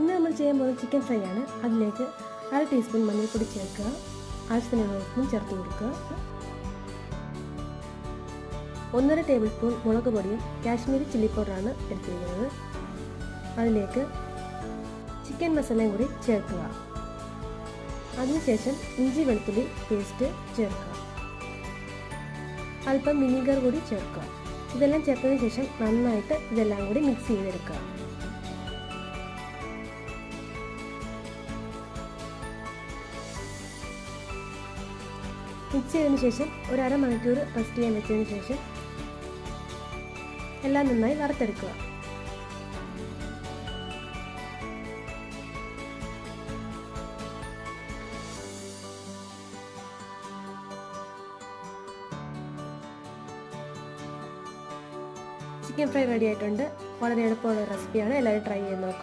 ഇന്ന് നമ്മൾ ചെയ്യാൻ പോകുന്നത് ചിക്കൻ ഫ്രൈ ആണ്. അതിലേക്ക് 1/2 ടീസ്പൂൺ മഞ്ഞൾപ്പൊടി ചേർക്കുക, ആവശ്യത്തിനുള്ള ഉപ്പും ചേർത്ത് കൊടുക്കുക. 1.5 ടേബിൾ സ്പൂൺ മുളക് പൊടിയും കാശ്മീരി ചില്ലി പൗഡറാണ് എടുത്തിരിക്കുന്നത്. അതിലേക്ക് ചിക്കൻ മസാലയും കൂടി ചേർക്കുക. അതിനുശേഷം ഇഞ്ചി വെളുത്തുള്ളി പേസ്റ്റ് ചേർക്കുക. അല്പം വിനീഗർ കൂടി ചേർക്കുക. ഇതെല്ലാം ചേർത്തതിന് ശേഷം നന്നായിട്ട് ഇതെല്ലാം കൂടി മിക്സ് ചെയ്തെടുക്കുക. മിക്സ് ചെയ്തതിന് ശേഷം ഒരു അരമണിക്കൂർ റെസ്റ്റ് ചെയ്യാൻ വെച്ചതിന് ശേഷം എല്ലാം നന്നായി വറുത്തെടുക്കുക. ചിക്കൻ ഫ്രൈ റെഡി ആയിട്ടുണ്ട്. വളരെ എളുപ്പമുള്ള റെസിപ്പിയാണ്. എല്ലാവരും ട്രൈ ചെയ്ത് നോക്കുക.